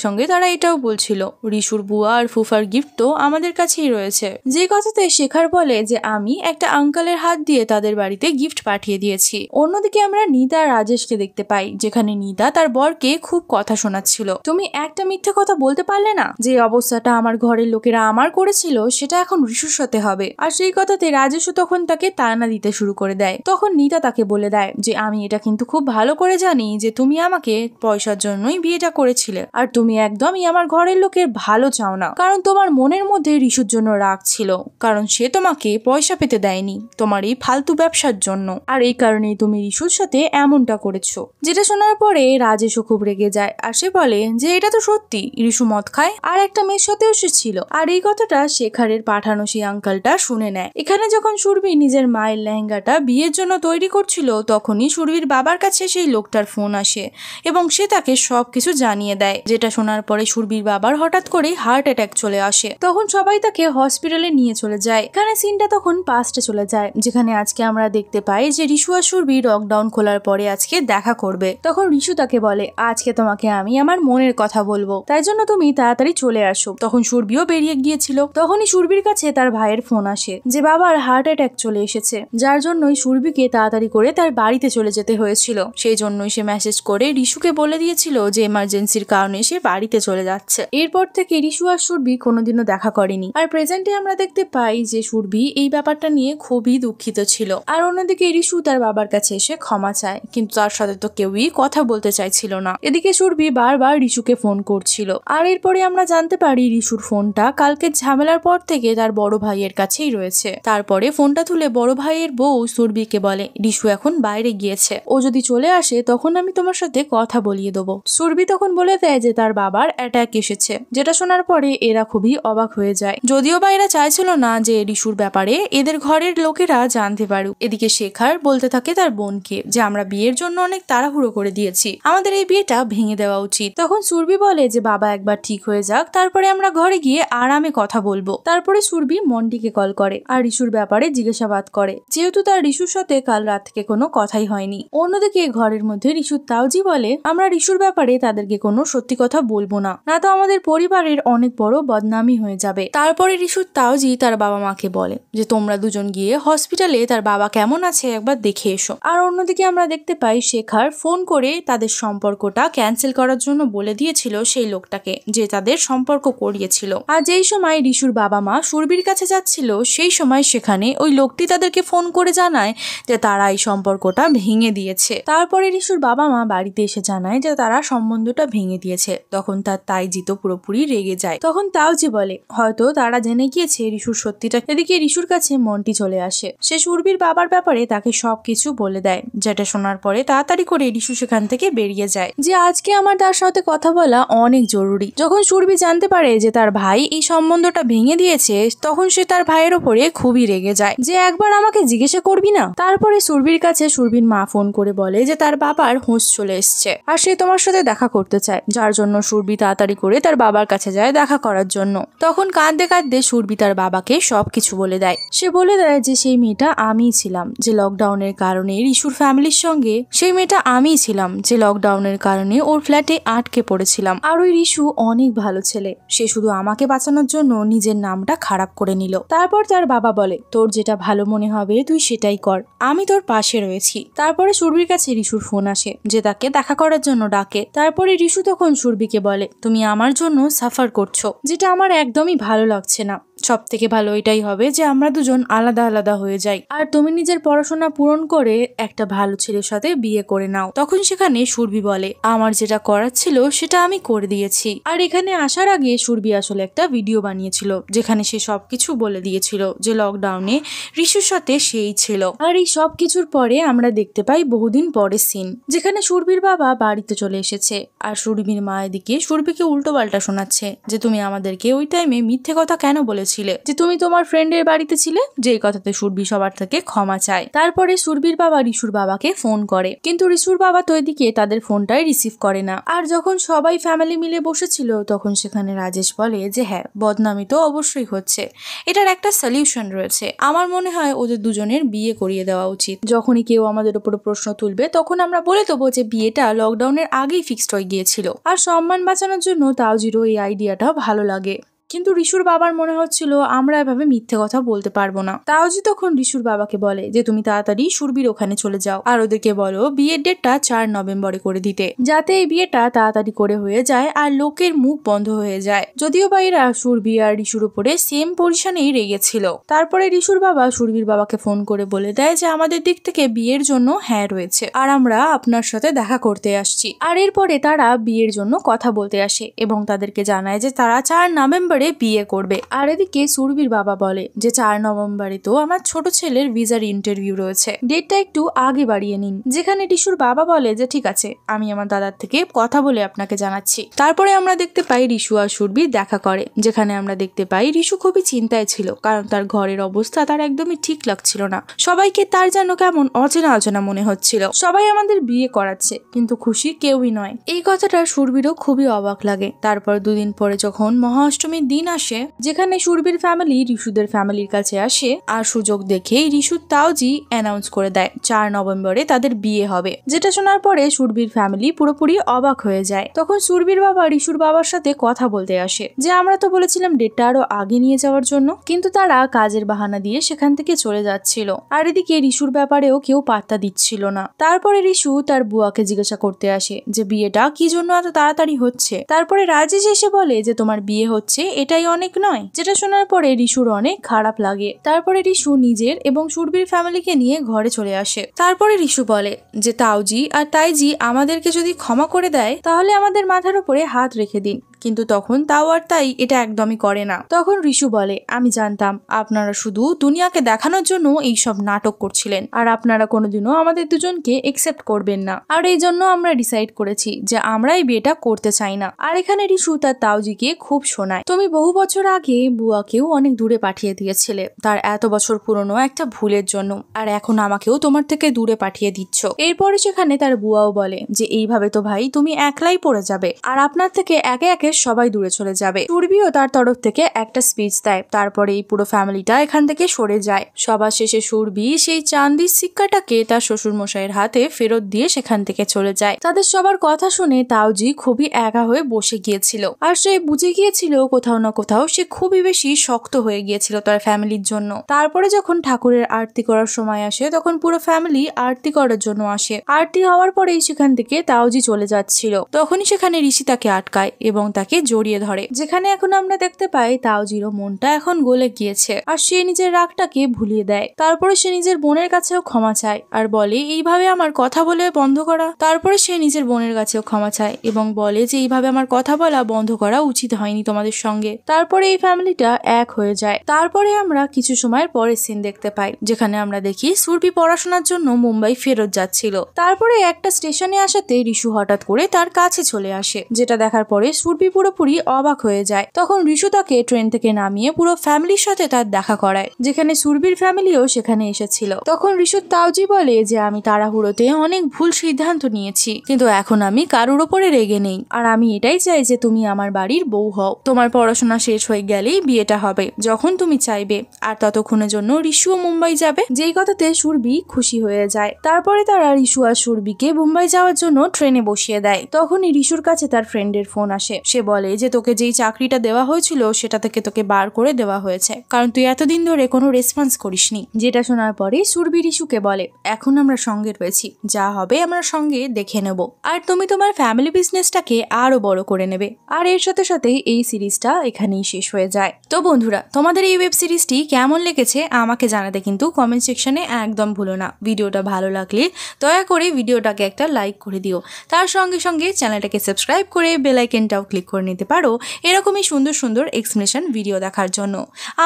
সঙ্গে তারা এটাও বলছিল রিশুর বুয়া আর ফুফার গিফট তো আমাদের কাছেই রয়েছে। যে কথাতে শেখার বলে যে আমি একটা আঙ্কেলের হাত দিয়ে তাদের বাড়িতে গিফট পাঠিয়ে দিয়েছি। অন্যদিকে আমরা নিতা আর রাজেশকে দেখতে পাই, যেখানে নিতা তার বরকে খুব কথা শোনাচ্ছিল। তুমি একটা মিথ্যে কথা বলতে পারলে না? যে অবস্থাটা আমার ঘরের লোকেরা আমার করেছিল সেটা এখন রিশুর সাথে হবে। আর সেই কথাতে রাজেশও তখন তাকে তাড়না দিতে শুরু করে দেয়। তখন নিতা তাকে বলে দেয় যে আমি এটা কিন্তু খুব ভালো করে জানি যে তুমি আমাকে পয়সার জন্যই বিয়েটা করেছিলে। আর তুমি একদমই আমার ঘরের লোকের ভালো চাও না, কারণ তোমার মনের মধ্যে রিশুর জন্য রাগ ছিল, কারণ সে তোমাকে পয়সা পেতে দেয়নি তোমার এই ফালতু ব্যবসার জন্য। আর এই কারণেই তুমি রিশুর সাথে এমনটা করেছো। যেটা শোনার পরে রাজেশও খুব রেগে যায়। আর সে বলে যে এটা তো সত্যি, রিশু মদ খায় আর একটা মেয়ের সাথেও সে ছিল। আর এই কথাটা শেখারের পাঠানো সেই আঙ্কালটা শুনে নেয়। এখানে যখন সুরভি নিজের মায়ের লেহেঙ্গাটা বিয়ের জন্য তৈরি করছিল তখনই সুরভির বাবার কাছে সেই লোকটার ফোন আসে এবং সে তাকে সবকিছু জানিয়ে দেয়। যেটা শোনার পরে সুরভির বাবার হঠাৎ করে হার্ট অ্যাটাক চলে আসে। তখন সবাই তাকে হসপিটালে নিয়ে চলে যায়। এখানে সিনটা তখন পাস্টে চলে যায়, যেখানে আজকে আমরা দেখতে পাই যে রিশু আর সুরভি লকডাউন খোলার পরে আজকে দেখা করবে। তখন রিশু তাকে বলে আজকে তোমাকে আমি আমার মনের কথা বলবো, তাই জন্য তুমি তাড়াতাড়ি চলে আসো। তখন সুরভিও বেরিয়ে গিয়েছিল। তখনই সুরভির কাছে তার ভাইয়ের ফোন আসে যে বাবার হার্ট অ্যাটাক চলে এসেছে, যার জন্যই সুরভিকে তাড়াতাড়ি করে তার বাড়িতে চলে যেতে হয়েছিল। সেই জন্যই সে মেসেজ করে রিশুকে বলে দিয়েছিল যে এমার্জেন্সির কারণে সে বাড়িতে চলে যাচ্ছে। এরপর থেকে রিশু আর সুরভি কোনোদিনও দেখা করেনি। আর প্রেজেন্টে আমরা দেখতে পাই যে সুরভি এই ব্যাপারটা নিয়ে খুবই দুঃখিত ছিল। আর অন্যদিকে রিশু তার বাবার কাছে এসে ক্ষমা চায়, কিন্তু তার সাথে তো কেউই কথা বলতে চাইছিল না। এদিকে সুরভি বারবার রিশুকে ফোন করছিল। আর এরপরে আমরা জানতে পারি রিশুর ফোনটা কালকে ঝামেলার পর থেকে তার বড় ভাইয়ের কাছেই রয়েছে। তারপরে ফোনটা তুলে বড় ভাইয়ের বউ সুরভিকে বলে রিশু এখন বাইরে গিয়েছে, ও যদি চলে আসে তখন আমি তোমার সাথে কথা বলিয়ে দেবো। সুরভি তখন বলে দেয় যে তার বাবার অ্যাটাক এসেছে, যেটা শোনার পরে এরা খুবই অবাক হয়ে যায়। যদিও বা এরা চাইছিল না যে রিশুর ব্যাপারে এদের ঘরের লোকেরা জানতে পারুক। এদিকে শেখার বলতে থাকে তার বোনকে যে আমরা বিয়ের জন্য অনেক তাড়াহুড়ো করে দিয়েছি, আমাদের এই বিয়েটা ভেঙে দেওয়া উচিত। তখন সুরভি বলে যে বাবা একবার ঠিক হয়ে যাক, তারপরে আমরা ঘরে গিয়ে আরামে কথা বলবো। তারপরে সুরভি মন্টিকে কল করে আর রিশুর ব্যাপারে জিজ্ঞাসাবাদ করে, যেহেতু তার রিশুর সাথে কাল রাত থেকে কোনো কথাই হয়নি। অন্যদিকে ঘরের মধ্যে রিশুর তাওজি বলে আমরা রিশুর ব্যাপারে তাদেরকে কোনো সত্যি কথা বলবো না, না তো আমাদের পরিবারের অনেক বড় বদনামি হয়ে যাবে। তারপরে রিশুর তাওজি তার বাবা মাকে বলে যে তোমরা দুজন গিয়ে হসপিটালে তার বাবা কেমন আছে একবার দেখে এসো। আর অন্যদিকে আমরা দেখতে পাই শেখার ফোন করে তাদের সম্পর্কটা ক্যান্সেল করার জন্য বলে দিয়েছিল সেই লোকটাকে, যে তাদের সম্পর্ক করিয়েছিল। আর যেই সময় রিশুর বাবা মা সুরভির কাছে যাচ্ছিল সেই সময় সেখানে ওই লোকটি তাদেরকে ফোন করে জানায় যে তারা এই সম্পর্কটা ভেঙে দিয়েছে। তারপরে রিশুর বাবা মা বাড়িতে এসে জানায় যে তারা সম্বন্ধটা ভেঙে দিয়েছে। তখন তার তাইজি তো পুরোপুরি রেগে যায়। তখন তাওজি বলে হয়তো তারা জেনে গিয়েছে রিশুর সত্যিটা। এদিকে রিশুর কাছে মন্টি চলে আসে, সে সুরভির বাবার ব্যাপারে তাকে সবকিছু বলে দেয়, যেটা শোনার পরে তাড়াতাড়ি করে রিশু সেখান থেকে বেরিয়ে যায় যে আজকে আমার তার সাথে কথা বলা অনেক জরুরি। যখন সুরভি জানতে পারে যে তার ভাই এই সম্বন্ধটা ভেঙে দিয়েছে তখন সে তার ভাইয়ের ওপরে খুবই রেগে যায় যে একবার আমাকে জিজ্ঞাসা করবি না। তারপরে সুরভির কাছে সুরভির মা ফোন করে বলে যে তার বাবার হুঁশ চলে এসছে আর সে তোমার সাথে দেখা করতে চায়, যার জন্য সুরভি তাড়াতাড়ি করে তার বাবার কাছে যায় দেখা করার জন্য। তখন কাঁদতে কাঁদতে সুরভি তার বাবাকে সবকিছু বলে দেয়। সে বলে দেয় যে সেই মেয়েটা আমিই ছিলাম যে লকডাউনের কারণে রিশুর ফ্যামিলির সঙ্গে, সেই মেয়েটা আমিই ছিলাম যে লকডাউনের কারণে ওর ফ্ল্যাটে আটকে পড়েছিলাম। আর ওই রিশু অনেক ভালো ছেলে, সে শুধু আমাকে বাঁচানোর জন্য নিজের নামটা খারাপ করে নিল। তারপর তার বাবা বলে তোর যেটা ভালো মনে হবে তুই সেটাই কর, আমি তোর পাশে রয়েছি। তারপরে সুরভির কাছে রিশুর ফোন আসে যে তাকে দেখা করার জন্য ডাকে। তারপরে রিশু তখন সুরভিকে বলে তুমি আমার জন্য সাফার করছো, যেটা আমার একদমই ভালো লাগছে না। সব থেকে ভালো এটাই হবে যে আমরা দুজন আলাদা আলাদা হয়ে যাই আর তুমি নিজের পড়াশোনা পূরণ করে একটা ভালো ছেলের সাথে বিয়ে করে নাও। তখন সেখানে সুরভি বলে আমার যেটা করার ছিল সেটা আমি করে দিয়েছি। আর এখানে আসার আগে সুরভি আসলে একটা ভিডিও বানিয়েছিল যেখানে সে সবকিছু বলে দিয়েছিল যে লকডাউনে রিশুর সাথে সেই ছিল। আর এই সব কিছুর পরে আমরা দেখতে পাই বহুদিন পরে সিন যেখানে সুরভির বাবা বাড়িতে চলে এসেছে আর সুরভির মা এদিকে সুরভিকে উল্টো পাল্টা শোনাচ্ছে যে তুমি আমাদেরকে ওই টাইমে মিথ্যে কথা কেন বলেছিলে, যে তুমি তোমার ফ্রেন্ডের বাড়িতে ছিলে, যেই কথাতে সুরভি সবার থেকে ক্ষমা চায়। তারপরে সুরভির বাবা রিশুর বাবাকে ফোন করে, কিন্তু রিশুর বাবা তো এদিকে তাদের ফোনটাই রিসিভ করে না। আর যখন সবাই ফ্যামিলি মিলে বসেছিল তখন সেখানে রাজেশ বলে যে হ্যাঁ বদনামি তো অবশ্যই হচ্ছে, এটার একটা সলিউশন রয়েছে, আমার মনে হয় ওদের দুজনের বিয়ে করিয়ে দেওয়া উচিত। যখনই কেউ আমাদের উপর প্রশ্ন তুলবে তখন আমরা বলে দেবো যে বিয়েটা লকডাউনের আগেই ফিক্সড হয়ে গিয়েছিল। আর সম্মান বাঁচানোর জন্য তাওজিরও এই আইডিয়াটা ভালো লাগে, কিন্তু রিশুর বাবার মনে হচ্ছিল আমরা এভাবে মিথ্যে কথা বলতে পারবো না। তাওজি তখন রিশুর বাবাকে বলে যে তুমি তাড়াতাড়ি সুরভির ওখানে চলে যাও আর ওদেরকে বলো বিয়ের ডেটটা 4 নভেম্বরে করে দিতে, যাতে এই বিয়েটা তাড়াতাড়ি করে হয়ে যায় আর লোকের মুখ বন্ধ হয়ে যায়। যদিও বা এরা সুরভি আর রিশুর উপরে সেম পজিশনেই রেগেছিল। তারপরে রিশুর বাবা সুরভির বাবাকে ফোন করে বলে দেয় যে আমাদের দিক থেকে বিয়ের জন্য হ্যাঁ রয়েছে আর আমরা আপনার সাথে দেখা করতে আসছি। আর এরপরে তারা বিয়ের জন্য কথা বলতে আসে এবং তাদেরকে জানায় যে তারা 4 নভেম্বরে বিয়ে করবে। আর এদিকে সুরভির বাবা বলে যে 4 নভেম্বরে তো আমার ছোট ছেলের ভিসার ইন্টারভিউ রয়েছে, ডেটটা একটু আগে বাড়িয়ে নিন। যেখানে রিশুর বাবা বলে যে ঠিক আছে আমি আমার দাদার থেকে কথা বলে আপনাকে জানাচ্ছি। তারপরে আমরা দেখতে পাই রিশু আর সুরভি দেখা করে, যেখানে আমরা দেখতে পাই রিশু খুবই চিন্তায় ছিল কারণ তার ঘরের অবস্থা তার একদমই ঠিক লাগছিল না। সবাইকে তার যেন কেমন অচেনা অচেনা মনে হচ্ছিল। সবাই আমাদের বিয়ে করাচ্ছে কিন্তু খুশি কেউই নয়। এই কথাটা সুরভিরও খুবই অবাক লাগে। তারপর দুদিন পরে যখন মহাষ্টমীর দিন আসে যেখানে সুরভির ফ্যামিলি রিশুদের ফ্যামিলির কাছে আসে আর সুযোগ দেখেই রিশু তাওজি অ্যানাউন্স করে দেয় 4 নভেম্বরে তাদের বিয়ে হবে, যেটা শোনার পরে সুরভির ফ্যামিলি পুরোপুরি অবাক হয়ে যায়। তখন সুরভির বাবা রিশুর বাবার সাথে কথা বলতে আসে যে আমরা তো বলেছিলাম ডেটটা আরো আগে নিয়ে যাওয়ার জন্য, কিন্তু তারা কাজের বাহানা দিয়ে সেখান থেকে চলে যাচ্ছিল। আর এদিকে রিশুর ব্যাপারেও কেউ পাত্তা দিচ্ছিল না। তারপরে রিশু তার বুয়াকে জিজ্ঞাসা করতে আসে যে বিয়েটা কি জন্য এত তাড়াতাড়ি হচ্ছে। তারপরে রাজেশ এসে বলে যে তোমার বিয়ে হচ্ছে এটাই অনেক নয়, যেটা শোনার পরে রিশুর অনেক খারাপ লাগে। তারপরে রিশু নিজের এবং সুরভির ফ্যামিলিকে নিয়ে ঘরে চলে আসে। তারপরে রিশু বলে যে তাওজি আর তাইজি আমাদেরকে যদি ক্ষমা করে দেয় তাহলে আমাদের মাথার উপরে হাত রেখে দিন, কিন্তু তখন তাও আর তাই এটা একদমই করে না। তখন রিশু বলে, আমি জানতাম আপনারা শুধু দুনিয়াকে দেখানোর জন্য এইসব নাটক করছিলেন, আর আপনারা কোনোদিনও আমাদের দুজনকে একসেপ্ট করবেন না, আর এই জন্য আমরা ডিসাইড করেছি যে আমরা এই বিয়েটা করতে চাই না। আর এখানে রিশু তার তাওজিকে খুব শোনায়, তুমি বহু বছর আগে বুয়াকেও অনেক দূরে পাঠিয়ে দিয়েছিলে তার এত বছর পুরনো একটা ভুলের জন্য, আর এখন আমাকেও তোমার থেকে দূরে পাঠিয়ে দিচ্ছ। এরপরে সেখানে তার বুয়াও বলে যে এইভাবে তো ভাই তুমি একলাই পড়ে যাবে, আর আপনার থেকে একে একে সবাই দূরে চলে যাবে। সুরভিও তার তরফ থেকে একটা স্পিচ দেয়, তারপরে এই পুরো ফ্যামিলিটা এখান থেকে সরে যায়। সবার শেষে সুরভি সেই চাঁদির সিক্কাটাকে তার শ্বশুর মশাইয়ের হাতে ফেরত দিয়ে সেখান থেকে চলে যায়। তাদের সবার কথা শুনে তাওজি খুবই একা হয়ে বসে গিয়েছিল, আর সে বুঝে গিয়েছিল কোথাও না কোথাও সে খুবই বেশি শক্ত হয়ে গিয়েছিল তার ফ্যামিলির জন্য। তারপরে যখন ঠাকুরের আরতি করার সময় আসে তখন পুরো ফ্যামিলি আরতি করার জন্য আসে। আরতি হওয়ার পরেই সেখান থেকে তাওজি চলে যাচ্ছিল, তখনই সেখানে ঋষি তাকে আটকায় এবং তাকে জড়িয়ে ধরে, যেখানে এখন আমরা দেখতে পাই তাওজিরও মনটা এখন গলে গিয়েছে, আর সে নিজের রাগটাকে ভুলিয়ে দেয়। তারপরে সে নিজের বোনের কাছেও ক্ষমা চায় আর বলে এইভাবে আমার কথা বলে বন্ধ করা। তারপরে সে নিজের বোনের কাছেও ক্ষমা চায় এবং বলে যে এইভাবে আমার কথা বলা বন্ধ করা উচিত হয়নি তোমাদের সঙ্গে। তারপরে এই ফ্যামিলিটা এক হয়ে যায়। তারপরে আমরা কিছু সময়ের পরে সিন দেখতে পাই, যেখানে আমরা দেখি সুরভি পড়াশোনার জন্য মুম্বাই ফেরত যাচ্ছিল। তারপরে একটা স্টেশনে আসাতে রিশু হঠাৎ করে তার কাছে চলে আসে, যেটা দেখার পরে সুরভি পুরোপুরি অবাক হয়ে যায়। তখন রিশু তাকে ট্রেন থেকে নামিয়ে পুরো ফ্যামিলির সাথে তার দেখা করায়, যেখানে সুরভির ফ্যামিলিও সেখানে এসেছিল। তখন রিশু তাওজি বলে যে আমি তাড়াহুড়োতে অনেক ভুল সিদ্ধান্ত নিয়েছি, কিন্তু এখন আমি কারোর ওপরে রেগে নেই, আর আমি এটাই চাই যে তুমি আমার বাড়ির বউ হও। তোমার পড়াশোনা শেষ হয়ে গেলেই বিয়েটা হবে, যখন তুমি চাইবে, আর ততক্ষণের জন্য রিশুও মুম্বাই যাবে। যেই কথাতে সুরভি খুশি হয়ে যায়। তারপরে তারা রিশু আর সুরভিকে মুম্বাই যাওয়ার জন্য ট্রেনে বসিয়ে দেয়। তখনই রিশুর কাছে তার ফ্রেন্ডের ফোন আসে। সে বলে যে তোকে যেই চাকরিটা দেওয়া হয়েছিল সেটা থেকে তোকে বার করে দেওয়া হয়েছে, কারণ তুই এতদিন ধরে কোনো রেসপন্স করিসনি। যেটা শোনার পরে সুরভি রিশুকে বলে এখন আমরা সঙ্গে রয়েছি, যা হবে আমরা সঙ্গে দেখে নেব, আর তুমি তোমার ফ্যামিলি বিজনেসটাকে আরো বড় করে নেবে। আর এর সাথে সাথে এই সিরিজটা এখানেই শেষ হয়ে যায়। তো বন্ধুরা, তোমাদের এই ওয়েব সিরিজটি কেমন লেগেছে আমাকে জানাতে কিন্তু কমেন্ট সেকশনে একদম ভুলো না। ভিডিওটা ভালো লাগলে দয়া করে ভিডিওটাকে একটা লাইক করে দিও, তার সঙ্গে সঙ্গে চ্যানেলটাকে সাবস্ক্রাইব করে বেল আইকনটাও ক্লিক করে নিতে পারো এরকমই সুন্দর সুন্দর এক্সপ্লেনেশন ভিডিও দেখার জন্য।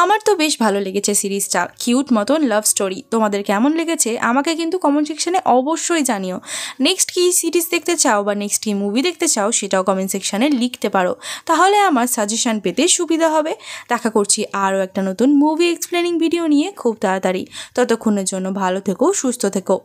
আমার তো বেশ ভালো লেগেছে সিরিজটা, কিউট মতন লাভ স্টোরি। তোমাদের কেমন লেগেছে আমাকে কিন্তু কমেন্ট সেকশনে অবশ্যই জানিও। নেক্সট কি সিরিজ দেখতে চাও বা নেক্সট কি মুভি দেখতে চাও সেটাও কমেন্ট সেকশনে লিখতে পারো, তাহলে আমার সাজেশন পেতে সুবিধা হবে। দেখা করছি আরও একটা নতুন মুভি এক্সপ্লেনিং ভিডিও নিয়ে খুব তাড়াতাড়ি। ততক্ষণের জন্য ভালো থেকো, সুস্থ থেকো।